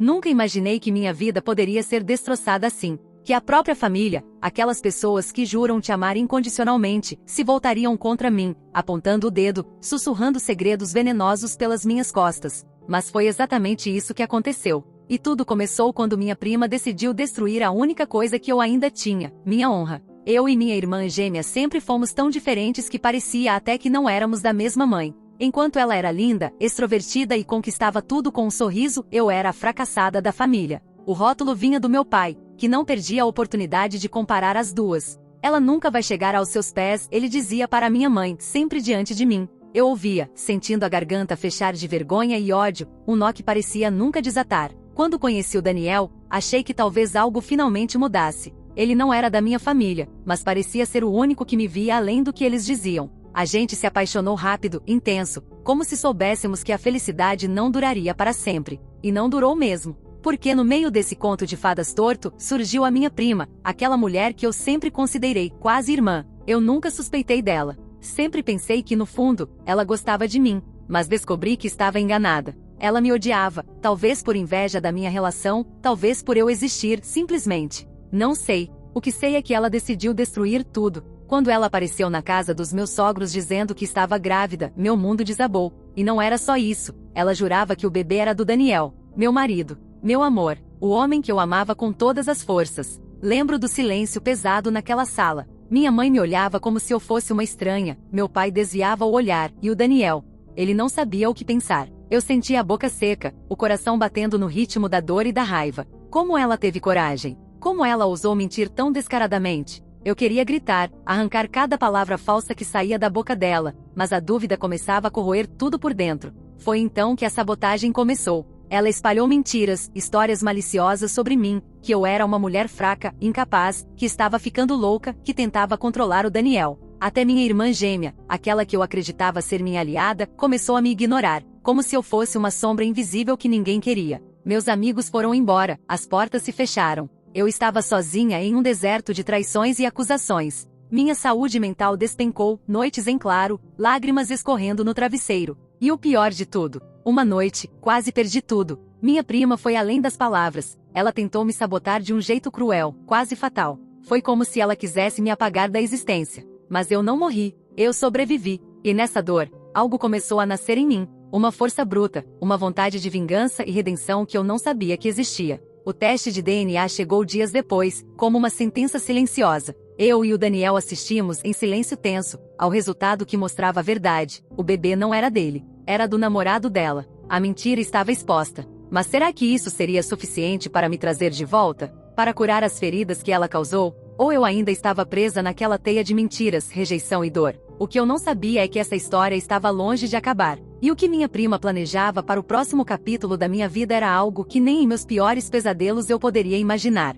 Nunca imaginei que minha vida poderia ser destroçada assim. Que a própria família, aquelas pessoas que juram te amar incondicionalmente, se voltariam contra mim, apontando o dedo, sussurrando segredos venenosos pelas minhas costas. Mas foi exatamente isso que aconteceu. E tudo começou quando minha prima decidiu destruir a única coisa que eu ainda tinha, minha honra. Eu e minha irmã gêmea sempre fomos tão diferentes que parecia até que não éramos da mesma mãe. Enquanto ela era linda, extrovertida e conquistava tudo com um sorriso, eu era a fracassada da família. O rótulo vinha do meu pai, que não perdia a oportunidade de comparar as duas. Ela nunca vai chegar aos seus pés, ele dizia para minha mãe, sempre diante de mim. Eu ouvia, sentindo a garganta fechar de vergonha e ódio, um nó que parecia nunca desatar. Quando conheci o Daniel, achei que talvez algo finalmente mudasse. Ele não era da minha família, mas parecia ser o único que me via além do que eles diziam. A gente se apaixonou rápido, intenso, como se soubéssemos que a felicidade não duraria para sempre. E não durou mesmo. Porque no meio desse conto de fadas torto, surgiu a minha prima, aquela mulher que eu sempre considerei quase irmã. Eu nunca suspeitei dela. Sempre pensei que no fundo, ela gostava de mim, mas descobri que estava enganada. Ela me odiava, talvez por inveja da minha relação, talvez por eu existir, simplesmente. Não sei. O que sei é que ela decidiu destruir tudo. Quando ela apareceu na casa dos meus sogros dizendo que estava grávida, meu mundo desabou. E não era só isso. Ela jurava que o bebê era do Daniel, meu marido, meu amor, o homem que eu amava com todas as forças. Lembro do silêncio pesado naquela sala. Minha mãe me olhava como se eu fosse uma estranha, meu pai desviava o olhar, e o Daniel? Ele não sabia o que pensar. Eu sentia a boca seca, o coração batendo no ritmo da dor e da raiva. Como ela teve coragem? Como ela ousou mentir tão descaradamente? Eu queria gritar, arrancar cada palavra falsa que saía da boca dela, mas a dúvida começava a corroer tudo por dentro. Foi então que a sabotagem começou. Ela espalhou mentiras, histórias maliciosas sobre mim, que eu era uma mulher fraca, incapaz, que estava ficando louca, que tentava controlar o Daniel. Até minha irmã gêmea, aquela que eu acreditava ser minha aliada, começou a me ignorar, como se eu fosse uma sombra invisível que ninguém queria. Meus amigos foram embora, as portas se fecharam. Eu estava sozinha em um deserto de traições e acusações. Minha saúde mental despencou, noites em claro, lágrimas escorrendo no travesseiro. E o pior de tudo, uma noite, quase perdi tudo. Minha prima foi além das palavras. Ela tentou me sabotar de um jeito cruel, quase fatal. Foi como se ela quisesse me apagar da existência. Mas eu não morri, eu sobrevivi. E nessa dor, algo começou a nascer em mim. Uma força bruta, uma vontade de vingança e redenção que eu não sabia que existia. O teste de DNA chegou dias depois, como uma sentença silenciosa. Eu e o Daniel assistimos em silêncio tenso, ao resultado que mostrava a verdade. O bebê não era dele, era do namorado dela. A mentira estava exposta. Mas será que isso seria suficiente para me trazer de volta? Para curar as feridas que ela causou? Ou eu ainda estava presa naquela teia de mentiras, rejeição e dor? O que eu não sabia é que essa história estava longe de acabar. E o que minha prima planejava para o próximo capítulo da minha vida era algo que nem em meus piores pesadelos eu poderia imaginar.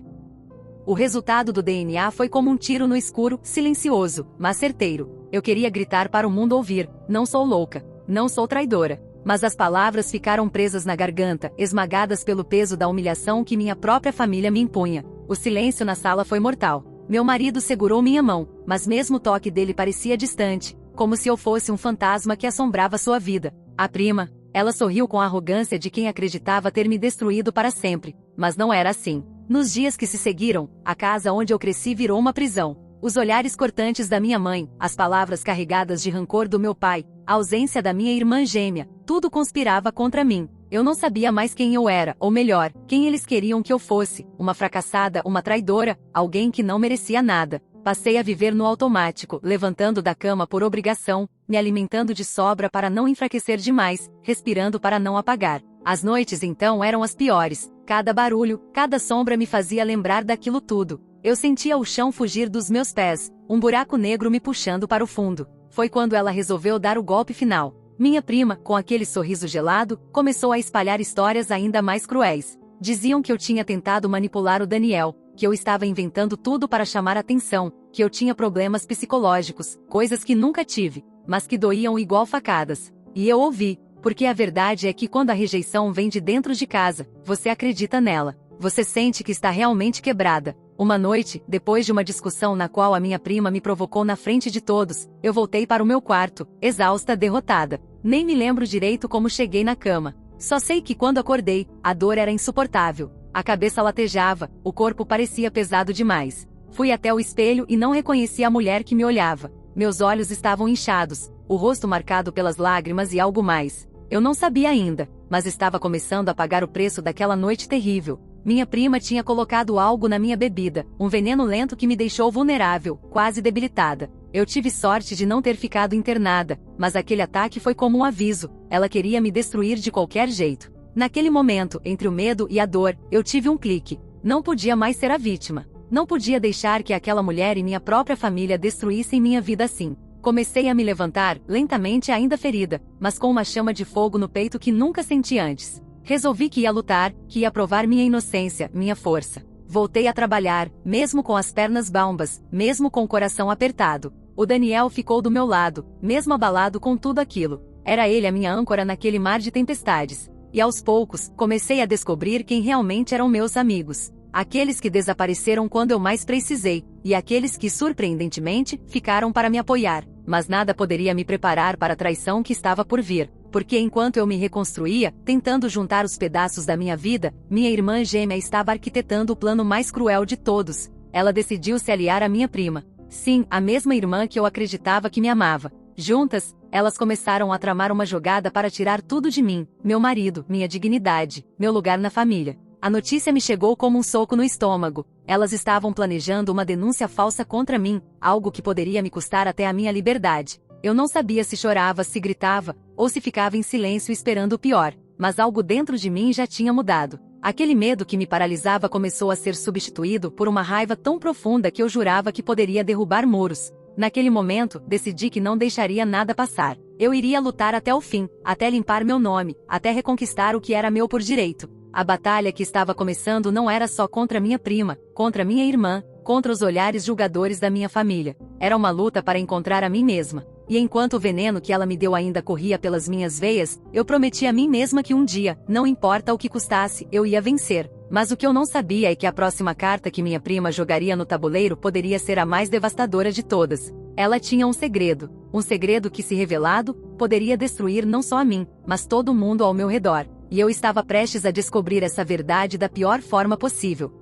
O resultado do DNA foi como um tiro no escuro, silencioso, mas certeiro. Eu queria gritar para o mundo ouvir: não sou louca, não sou traidora. Mas as palavras ficaram presas na garganta, esmagadas pelo peso da humilhação que minha própria família me impunha. O silêncio na sala foi mortal. Meu marido segurou minha mão, mas mesmo o toque dele parecia distante, como se eu fosse um fantasma que assombrava sua vida. A prima, ela sorriu com a arrogância de quem acreditava ter me destruído para sempre, mas não era assim. Nos dias que se seguiram, a casa onde eu cresci virou uma prisão. Os olhares cortantes da minha mãe, as palavras carregadas de rancor do meu pai, a ausência da minha irmã gêmea, tudo conspirava contra mim. Eu não sabia mais quem eu era, ou melhor, quem eles queriam que eu fosse, uma fracassada, uma traidora, alguém que não merecia nada. Passei a viver no automático, levantando da cama por obrigação, me alimentando de sobra para não enfraquecer demais, respirando para não apagar. As noites então eram as piores. Cada barulho, cada sombra me fazia lembrar daquilo tudo. Eu sentia o chão fugir dos meus pés, um buraco negro me puxando para o fundo. Foi quando ela resolveu dar o golpe final. Minha prima, com aquele sorriso gelado, começou a espalhar histórias ainda mais cruéis. Diziam que eu tinha tentado manipular o Daniel, que eu estava inventando tudo para chamar atenção, que eu tinha problemas psicológicos, coisas que nunca tive, mas que doíam igual facadas. E eu ouvi, porque a verdade é que quando a rejeição vem de dentro de casa, você acredita nela. Você sente que está realmente quebrada. Uma noite, depois de uma discussão na qual a minha prima me provocou na frente de todos, eu voltei para o meu quarto, exausta, derrotada. Nem me lembro direito como cheguei na cama. Só sei que quando acordei, a dor era insuportável. A cabeça latejava, o corpo parecia pesado demais. Fui até o espelho e não reconheci a mulher que me olhava. Meus olhos estavam inchados, o rosto marcado pelas lágrimas e algo mais. Eu não sabia ainda, mas estava começando a pagar o preço daquela noite terrível. Minha prima tinha colocado algo na minha bebida, um veneno lento que me deixou vulnerável, quase debilitada. Eu tive sorte de não ter ficado internada, mas aquele ataque foi como um aviso, ela queria me destruir de qualquer jeito. Naquele momento, entre o medo e a dor, eu tive um clique. Não podia mais ser a vítima. Não podia deixar que aquela mulher e minha própria família destruíssem minha vida assim. Comecei a me levantar, lentamente ainda ferida, mas com uma chama de fogo no peito que nunca senti antes. Resolvi que ia lutar, que ia provar minha inocência, minha força. Voltei a trabalhar, mesmo com as pernas bambas, mesmo com o coração apertado. O Daniel ficou do meu lado, mesmo abalado com tudo aquilo. Era ele a minha âncora naquele mar de tempestades. E aos poucos, comecei a descobrir quem realmente eram meus amigos. Aqueles que desapareceram quando eu mais precisei, e aqueles que, surpreendentemente, ficaram para me apoiar. Mas nada poderia me preparar para a traição que estava por vir, porque enquanto eu me reconstruía, tentando juntar os pedaços da minha vida, minha irmã gêmea estava arquitetando o plano mais cruel de todos. Ela decidiu se aliar à minha prima. Sim, a mesma irmã que eu acreditava que me amava. Juntas, elas começaram a tramar uma jogada para tirar tudo de mim, meu marido, minha dignidade, meu lugar na família. A notícia me chegou como um soco no estômago. Elas estavam planejando uma denúncia falsa contra mim, algo que poderia me custar até a minha liberdade. Eu não sabia se chorava, se gritava, ou se ficava em silêncio esperando o pior, mas algo dentro de mim já tinha mudado. Aquele medo que me paralisava começou a ser substituído por uma raiva tão profunda que eu jurava que poderia derrubar muros. Naquele momento, decidi que não deixaria nada passar. Eu iria lutar até o fim, até limpar meu nome, até reconquistar o que era meu por direito. A batalha que estava começando não era só contra minha prima, contra minha irmã, contra os olhares julgadores da minha família. Era uma luta para encontrar a mim mesma. E enquanto o veneno que ela me deu ainda corria pelas minhas veias, eu prometi a mim mesma que um dia, não importa o que custasse, eu ia vencer. Mas o que eu não sabia é que a próxima carta que minha prima jogaria no tabuleiro poderia ser a mais devastadora de todas. Ela tinha um segredo que, se revelado, poderia destruir não só a mim, mas todo mundo ao meu redor. E eu estava prestes a descobrir essa verdade da pior forma possível.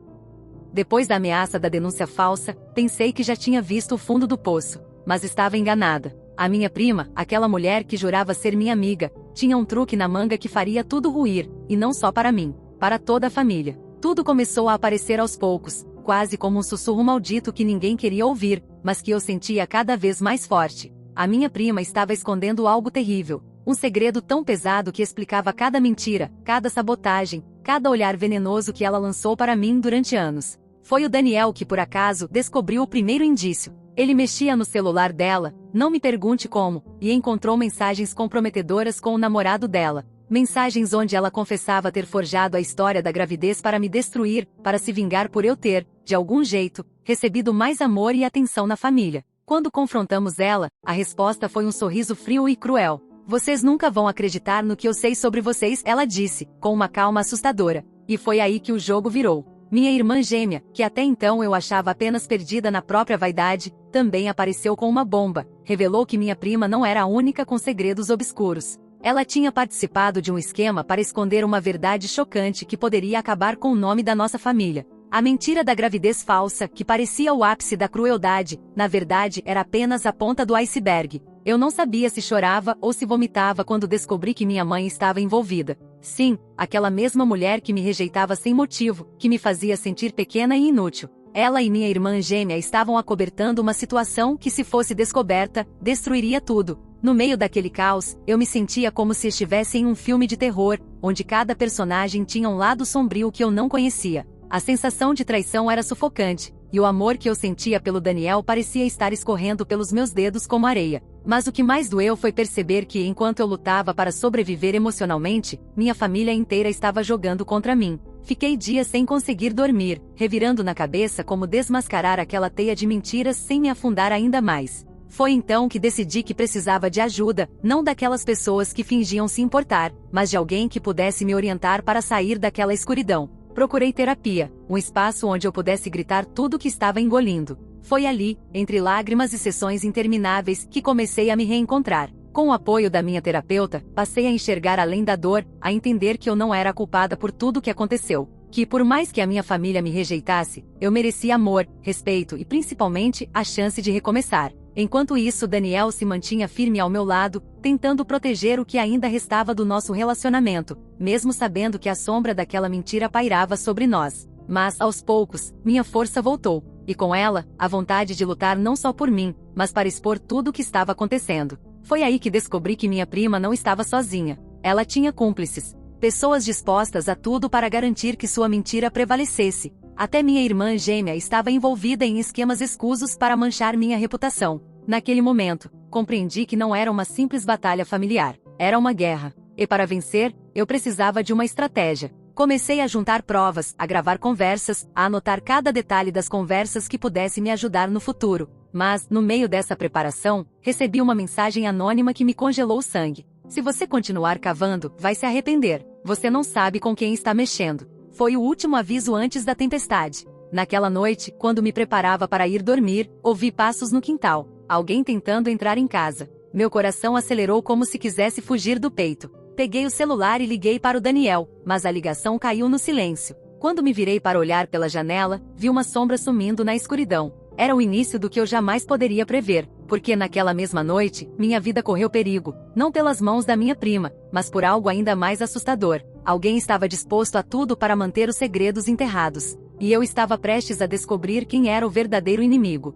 Depois da ameaça da denúncia falsa, pensei que já tinha visto o fundo do poço, mas estava enganada. A minha prima, aquela mulher que jurava ser minha amiga, tinha um truque na manga que faria tudo ruir, e não só para mim, para toda a família. Tudo começou a aparecer aos poucos, quase como um sussurro maldito que ninguém queria ouvir, mas que eu sentia cada vez mais forte. A minha prima estava escondendo algo terrível, um segredo tão pesado que explicava cada mentira, cada sabotagem, cada olhar venenoso que ela lançou para mim durante anos. Foi o Daniel que por acaso descobriu o primeiro indício. Ele mexia no celular dela, não me pergunte como, e encontrou mensagens comprometedoras com o namorado dela. Mensagens onde ela confessava ter forjado a história da gravidez para me destruir, para se vingar por eu ter, de algum jeito, recebido mais amor e atenção na família. Quando confrontamos ela, a resposta foi um sorriso frio e cruel. Vocês nunca vão acreditar no que eu sei sobre vocês, ela disse, com uma calma assustadora. E foi aí que o jogo virou. Minha irmã gêmea, que até então eu achava apenas perdida na própria vaidade, também apareceu com uma bomba. Revelou que minha prima não era a única com segredos obscuros. Ela tinha participado de um esquema para esconder uma verdade chocante que poderia acabar com o nome da nossa família. A mentira da gravidez falsa, que parecia o ápice da crueldade, na verdade era apenas a ponta do iceberg. Eu não sabia se chorava ou se vomitava quando descobri que minha mãe estava envolvida. Sim, aquela mesma mulher que me rejeitava sem motivo, que me fazia sentir pequena e inútil. Ela e minha irmã gêmea estavam acobertando uma situação que, se fosse descoberta, destruiria tudo. No meio daquele caos, eu me sentia como se estivesse em um filme de terror, onde cada personagem tinha um lado sombrio que eu não conhecia. A sensação de traição era sufocante, e o amor que eu sentia pelo Daniel parecia estar escorrendo pelos meus dedos como areia. Mas o que mais doeu foi perceber que, enquanto eu lutava para sobreviver emocionalmente, minha família inteira estava jogando contra mim. Fiquei dias sem conseguir dormir, revirando na cabeça como desmascarar aquela teia de mentiras sem me afundar ainda mais. Foi então que decidi que precisava de ajuda, não daquelas pessoas que fingiam se importar, mas de alguém que pudesse me orientar para sair daquela escuridão. Procurei terapia, um espaço onde eu pudesse gritar tudo o que estava engolindo. Foi ali, entre lágrimas e sessões intermináveis, que comecei a me reencontrar. Com o apoio da minha terapeuta, passei a enxergar além da dor, a entender que eu não era culpada por tudo o que aconteceu. Que por mais que a minha família me rejeitasse, eu merecia amor, respeito e principalmente a chance de recomeçar. Enquanto isso, Daniel se mantinha firme ao meu lado, tentando proteger o que ainda restava do nosso relacionamento, mesmo sabendo que a sombra daquela mentira pairava sobre nós. Mas, aos poucos, minha força voltou, e com ela, a vontade de lutar não só por mim, mas para expor tudo o que estava acontecendo. Foi aí que descobri que minha prima não estava sozinha. Ela tinha cúmplices. Pessoas dispostas a tudo para garantir que sua mentira prevalecesse. Até minha irmã gêmea estava envolvida em esquemas escusos para manchar minha reputação. Naquele momento, compreendi que não era uma simples batalha familiar. Era uma guerra. E para vencer, eu precisava de uma estratégia. Comecei a juntar provas, a gravar conversas, a anotar cada detalhe das conversas que pudesse me ajudar no futuro. Mas, no meio dessa preparação, recebi uma mensagem anônima que me congelou o sangue. Se você continuar cavando, vai se arrepender. Você não sabe com quem está mexendo. Foi o último aviso antes da tempestade. Naquela noite, quando me preparava para ir dormir, ouvi passos no quintal. Alguém tentando entrar em casa. Meu coração acelerou como se quisesse fugir do peito. Peguei o celular e liguei para o Daniel, mas a ligação caiu no silêncio. Quando me virei para olhar pela janela, vi uma sombra sumindo na escuridão. Era o início do que eu jamais poderia prever, porque naquela mesma noite, minha vida correu perigo, não pelas mãos da minha prima, mas por algo ainda mais assustador. Alguém estava disposto a tudo para manter os segredos enterrados, e eu estava prestes a descobrir quem era o verdadeiro inimigo.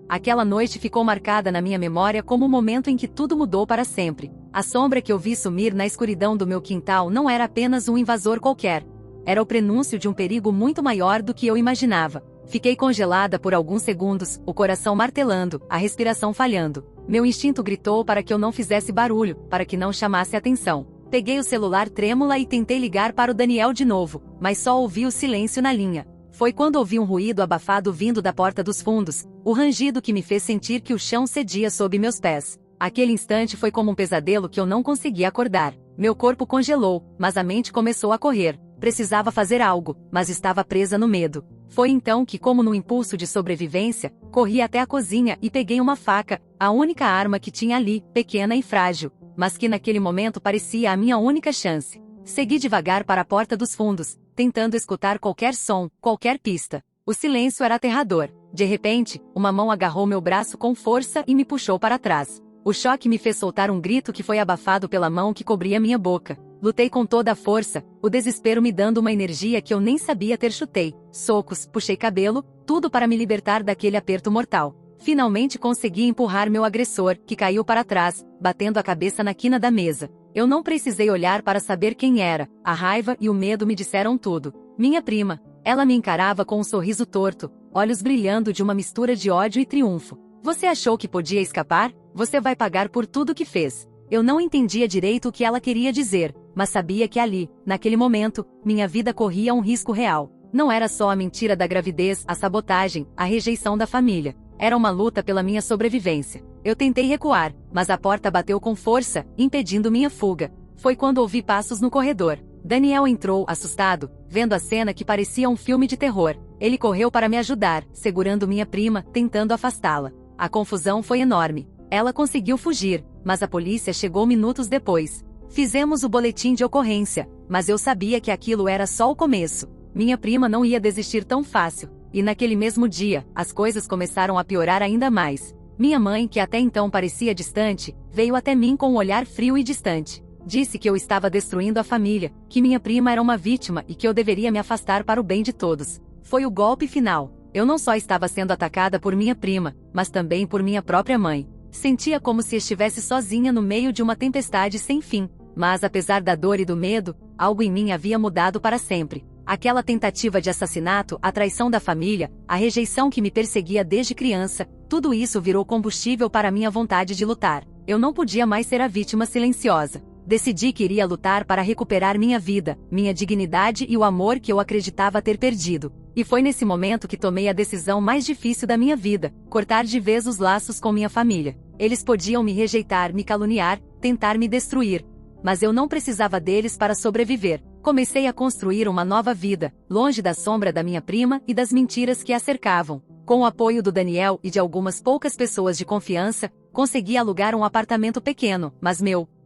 Aquela noite ficou marcada na minha memória como o momento em que tudo mudou para sempre. A sombra que eu vi sumir na escuridão do meu quintal não era apenas um invasor qualquer. Era o prenúncio de um perigo muito maior do que eu imaginava. Fiquei congelada por alguns segundos, o coração martelando, a respiração falhando. Meu instinto gritou para que eu não fizesse barulho, para que não chamasse atenção. Peguei o celular trêmula e tentei ligar para o Daniel de novo, mas só ouvi o silêncio na linha. Foi quando ouvi um ruído abafado vindo da porta dos fundos, o rangido que me fez sentir que o chão cedia sob meus pés. Aquele instante foi como um pesadelo que eu não conseguia acordar. Meu corpo congelou, mas a mente começou a correr. Precisava fazer algo, mas estava presa no medo. Foi então que, como num impulso de sobrevivência, corri até a cozinha e peguei uma faca, a única arma que tinha ali, pequena e frágil, mas que naquele momento parecia a minha única chance. Segui devagar para a porta dos fundos, tentando escutar qualquer som, qualquer pista. O silêncio era aterrador. De repente, uma mão agarrou meu braço com força e me puxou para trás. O choque me fez soltar um grito que foi abafado pela mão que cobria minha boca. Lutei com toda a força, o desespero me dando uma energia que eu nem sabia ter. Chutei, socos, puxei cabelo, tudo para me libertar daquele aperto mortal. Finalmente consegui empurrar meu agressor, que caiu para trás, batendo a cabeça na quina da mesa. Eu não precisei olhar para saber quem era, a raiva e o medo me disseram tudo. Minha prima. Ela me encarava com um sorriso torto, olhos brilhando de uma mistura de ódio e triunfo. Você achou que podia escapar? Você vai pagar por tudo que fez. Eu não entendia direito o que ela queria dizer, mas sabia que ali, naquele momento, minha vida corria um risco real. Não era só a mentira da gravidez, a sabotagem, a rejeição da família. Era uma luta pela minha sobrevivência. Eu tentei recuar, mas a porta bateu com força, impedindo minha fuga. Foi quando ouvi passos no corredor. Daniel entrou, assustado, vendo a cena que parecia um filme de terror. Ele correu para me ajudar, segurando minha prima, tentando afastá-la. A confusão foi enorme. Ela conseguiu fugir, mas a polícia chegou minutos depois. Fizemos o boletim de ocorrência, mas eu sabia que aquilo era só o começo. Minha prima não ia desistir tão fácil, e naquele mesmo dia, as coisas começaram a piorar ainda mais. Minha mãe, que até então parecia distante, veio até mim com um olhar frio e distante. Disse que eu estava destruindo a família, que minha prima era uma vítima e que eu deveria me afastar para o bem de todos. Foi o golpe final. Eu não só estava sendo atacada por minha prima, mas também por minha própria mãe. Sentia como se estivesse sozinha no meio de uma tempestade sem fim. Mas apesar da dor e do medo, algo em mim havia mudado para sempre. Aquela tentativa de assassinato, a traição da família, a rejeição que me perseguia desde criança, tudo isso virou combustível para minha vontade de lutar. Eu não podia mais ser a vítima silenciosa. Decidi que iria lutar para recuperar minha vida, minha dignidade e o amor que eu acreditava ter perdido. E foi nesse momento que tomei a decisão mais difícil da minha vida: cortar de vez os laços com minha família. Eles podiam me rejeitar, me caluniar, tentar me destruir. Mas eu não precisava deles para sobreviver. Comecei a construir uma nova vida, longe da sombra da minha prima e das mentiras que a cercavam. Com o apoio do Daniel e de algumas poucas pessoas de confiança, consegui alugar um apartamento pequeno, mas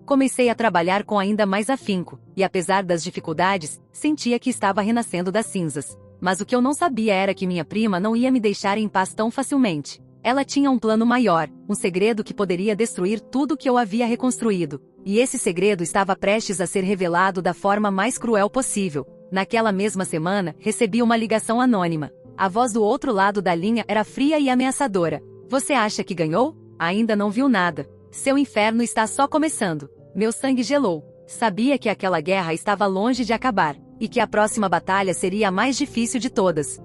comecei a trabalhar com ainda mais afinco, e apesar das dificuldades, sentia que estava renascendo das cinzas. Mas o que eu não sabia era que minha prima não ia me deixar em paz tão facilmente. Ela tinha um plano maior, um segredo que poderia destruir tudo que eu havia reconstruído. E esse segredo estava prestes a ser revelado da forma mais cruel possível. Naquela mesma semana, recebi uma ligação anônima. A voz do outro lado da linha era fria e ameaçadora. Você acha que ganhou? Ainda não viu nada. Seu inferno está só começando. Meu sangue gelou. Sabia que aquela guerra estava longe de acabar, e que a próxima batalha seria a mais difícil de todas.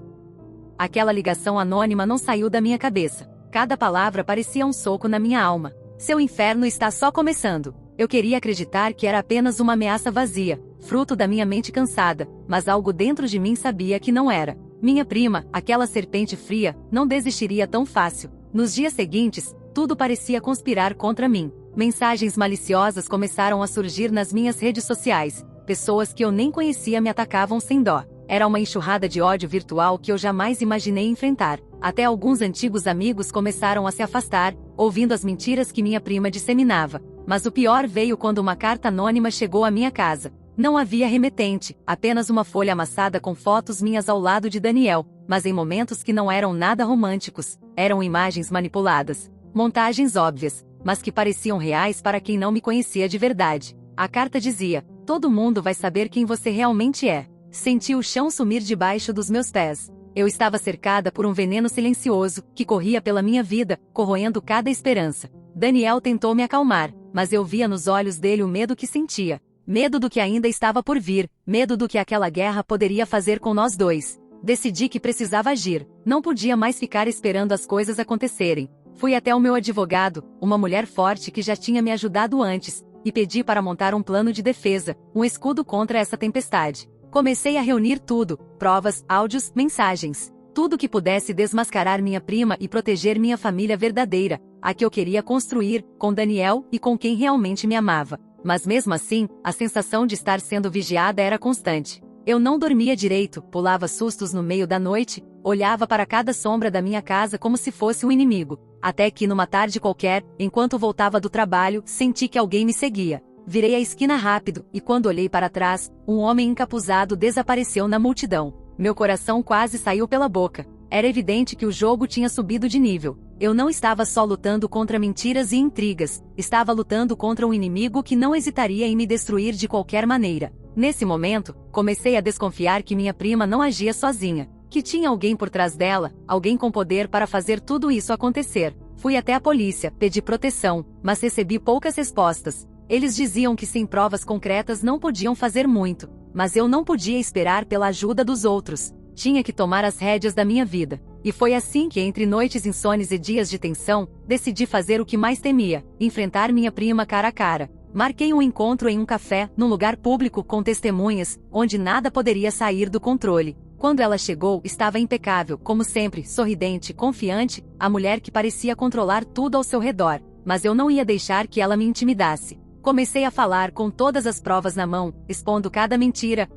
Aquela ligação anônima não saiu da minha cabeça. Cada palavra parecia um soco na minha alma. Seu inferno está só começando. Eu queria acreditar que era apenas uma ameaça vazia, fruto da minha mente cansada, mas algo dentro de mim sabia que não era. Minha prima, aquela serpente fria, não desistiria tão fácil. Nos dias seguintes, tudo parecia conspirar contra mim. Mensagens maliciosas começaram a surgir nas minhas redes sociais. Pessoas que eu nem conhecia me atacavam sem dó. Era uma enxurrada de ódio virtual que eu jamais imaginei enfrentar. Até alguns antigos amigos começaram a se afastar, ouvindo as mentiras que minha prima disseminava. Mas o pior veio quando uma carta anônima chegou à minha casa. Não havia remetente, apenas uma folha amassada com fotos minhas ao lado de Daniel, mas em momentos que não eram nada românticos. Eram imagens manipuladas, montagens óbvias, mas que pareciam reais para quem não me conhecia de verdade. A carta dizia: todo mundo vai saber quem você realmente é. Senti o chão sumir debaixo dos meus pés. Eu estava cercada por um veneno silencioso, que corria pela minha vida, corroendo cada esperança. Daniel tentou me acalmar, mas eu via nos olhos dele o medo que sentia. Medo do que ainda estava por vir, medo do que aquela guerra poderia fazer com nós dois. Decidi que precisava agir, não podia mais ficar esperando as coisas acontecerem. Fui até o meu advogado, uma mulher forte que já tinha me ajudado antes, e pedi para montar um plano de defesa, um escudo contra essa tempestade. Comecei a reunir tudo, provas, áudios, mensagens. Tudo que pudesse desmascarar minha prima e proteger minha família verdadeira, a que eu queria construir, com Daniel e com quem realmente me amava. Mas mesmo assim, a sensação de estar sendo vigiada era constante. Eu não dormia direito, pulava sustos no meio da noite, olhava para cada sombra da minha casa como se fosse um inimigo. Até que numa tarde qualquer, enquanto voltava do trabalho, senti que alguém me seguia. Virei a esquina rápido, e quando olhei para trás, um homem encapuzado desapareceu na multidão. Meu coração quase saiu pela boca. Era evidente que o jogo tinha subido de nível. Eu não estava só lutando contra mentiras e intrigas, estava lutando contra um inimigo que não hesitaria em me destruir de qualquer maneira. Nesse momento, comecei a desconfiar que minha prima não agia sozinha, que tinha alguém por trás dela, alguém com poder para fazer tudo isso acontecer. Fui até a polícia, pedi proteção, mas recebi poucas respostas. Eles diziam que sem provas concretas não podiam fazer muito, mas eu não podia esperar pela ajuda dos outros. Tinha que tomar as rédeas da minha vida. E foi assim que, entre noites insones e dias de tensão, decidi fazer o que mais temia: enfrentar minha prima cara a cara. Marquei um encontro em um café, num lugar público com testemunhas, onde nada poderia sair do controle. Quando ela chegou, estava impecável, como sempre, sorridente, confiante, a mulher que parecia controlar tudo ao seu redor. Mas eu não ia deixar que ela me intimidasse. Comecei a falar com todas as provas na mão, expondo cada mentira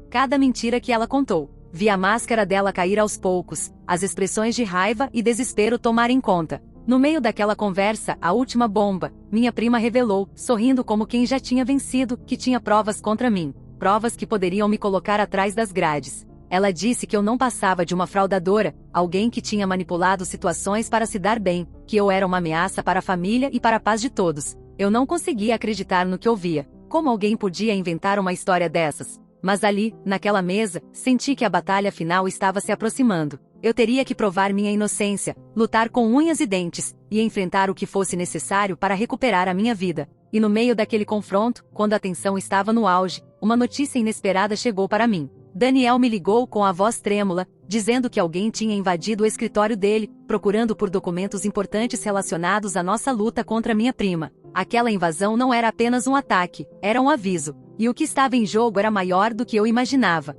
que ela contou. Vi a máscara dela cair aos poucos, as expressões de raiva e desespero tomarem conta. No meio daquela conversa, a última bomba, minha prima revelou, sorrindo como quem já tinha vencido, que tinha provas contra mim. Provas que poderiam me colocar atrás das grades. Ela disse que eu não passava de uma fraudadora, alguém que tinha manipulado situações para se dar bem, que eu era uma ameaça para a família e para a paz de todos. Eu não conseguia acreditar no que ouvia. Como alguém podia inventar uma história dessas? Mas ali, naquela mesa, senti que a batalha final estava se aproximando. Eu teria que provar minha inocência, lutar com unhas e dentes, e enfrentar o que fosse necessário para recuperar a minha vida. E no meio daquele confronto, quando a tensão estava no auge, uma notícia inesperada chegou para mim. Daniel me ligou com a voz trêmula, dizendo que alguém tinha invadido o escritório dele, procurando por documentos importantes relacionados à nossa luta contra minha prima. Aquela invasão não era apenas um ataque, era um aviso. E o que estava em jogo era maior do que eu imaginava.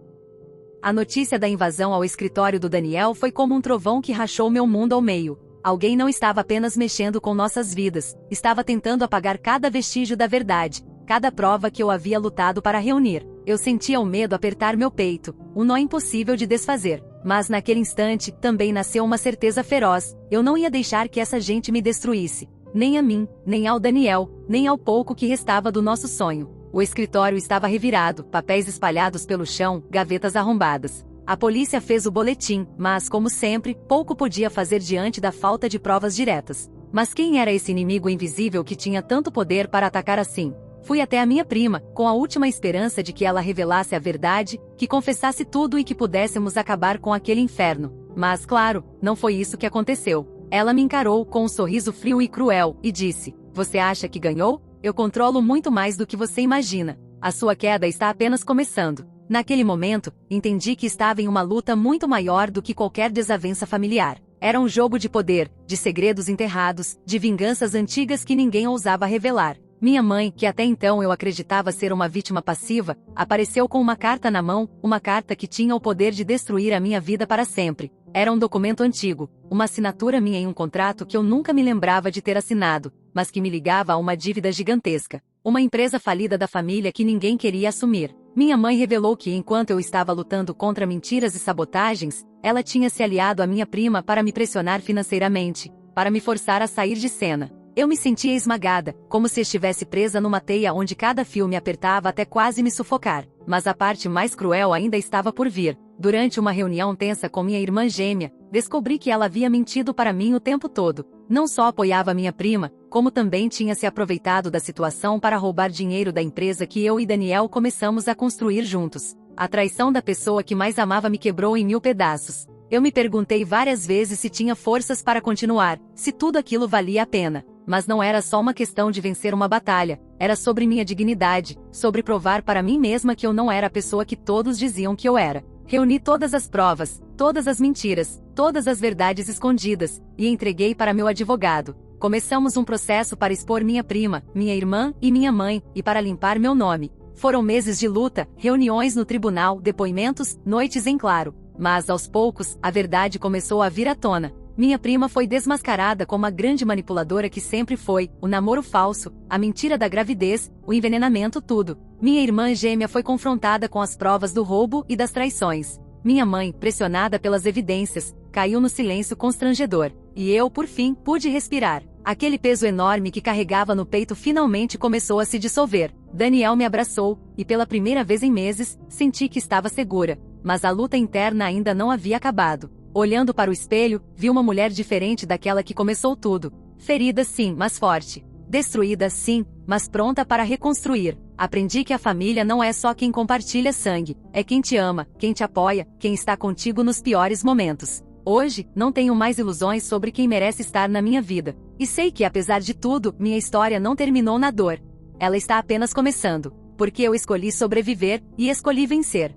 A notícia da invasão ao escritório do Daniel foi como um trovão que rachou meu mundo ao meio. Alguém não estava apenas mexendo com nossas vidas, estava tentando apagar cada vestígio da verdade, cada prova que eu havia lutado para reunir. Eu sentia o medo apertar meu peito, um nó impossível de desfazer. Mas naquele instante, também nasceu uma certeza feroz: eu não ia deixar que essa gente me destruísse. Nem a mim, nem ao Daniel, nem ao pouco que restava do nosso sonho. O escritório estava revirado, papéis espalhados pelo chão, gavetas arrombadas. A polícia fez o boletim, mas, como sempre, pouco podia fazer diante da falta de provas diretas. Mas quem era esse inimigo invisível que tinha tanto poder para atacar assim? Fui até a minha prima, com a última esperança de que ela revelasse a verdade, que confessasse tudo e que pudéssemos acabar com aquele inferno. Mas, claro, não foi isso que aconteceu. Ela me encarou com um sorriso frio e cruel, e disse: "Você acha que ganhou? Eu controlo muito mais do que você imagina. A sua queda está apenas começando." Naquele momento, entendi que estava em uma luta muito maior do que qualquer desavença familiar. Era um jogo de poder, de segredos enterrados, de vinganças antigas que ninguém ousava revelar. Minha mãe, que até então eu acreditava ser uma vítima passiva, apareceu com uma carta na mão, uma carta que tinha o poder de destruir a minha vida para sempre. Era um documento antigo, uma assinatura minha em um contrato que eu nunca me lembrava de ter assinado, mas que me ligava a uma dívida gigantesca. Uma empresa falida da família que ninguém queria assumir. Minha mãe revelou que enquanto eu estava lutando contra mentiras e sabotagens, ela tinha se aliado à minha prima para me pressionar financeiramente, para me forçar a sair de cena. Eu me sentia esmagada, como se estivesse presa numa teia onde cada fio me apertava até quase me sufocar. Mas a parte mais cruel ainda estava por vir. Durante uma reunião tensa com minha irmã gêmea, descobri que ela havia mentido para mim o tempo todo. Não só apoiava minha prima, como também tinha se aproveitado da situação para roubar dinheiro da empresa que eu e Daniel começamos a construir juntos. A traição da pessoa que mais amava me quebrou em 1000 pedaços. Eu me perguntei várias vezes se tinha forças para continuar, se tudo aquilo valia a pena. Mas não era só uma questão de vencer uma batalha, era sobre minha dignidade, sobre provar para mim mesma que eu não era a pessoa que todos diziam que eu era. Reuni todas as provas, todas as mentiras, todas as verdades escondidas, e entreguei para meu advogado. Começamos um processo para expor minha prima, minha irmã e minha mãe, e para limpar meu nome. Foram meses de luta, reuniões no tribunal, depoimentos, noites em claro. Mas, aos poucos, a verdade começou a vir à tona. Minha prima foi desmascarada como a grande manipuladora que sempre foi, o namoro falso, a mentira da gravidez, o envenenamento, tudo. Minha irmã gêmea foi confrontada com as provas do roubo e das traições. Minha mãe, pressionada pelas evidências, caiu no silêncio constrangedor. E eu, por fim, pude respirar. Aquele peso enorme que carregava no peito finalmente começou a se dissolver. Daniel me abraçou, e pela primeira vez em meses, senti que estava segura. Mas a luta interna ainda não havia acabado. Olhando para o espelho, vi uma mulher diferente daquela que começou tudo. Ferida sim, mas forte. Destruída sim, mas pronta para reconstruir. Aprendi que a família não é só quem compartilha sangue, é quem te ama, quem te apoia, quem está contigo nos piores momentos. Hoje, não tenho mais ilusões sobre quem merece estar na minha vida. E sei que, apesar de tudo, minha história não terminou na dor. Ela está apenas começando. Porque eu escolhi sobreviver, e escolhi vencer.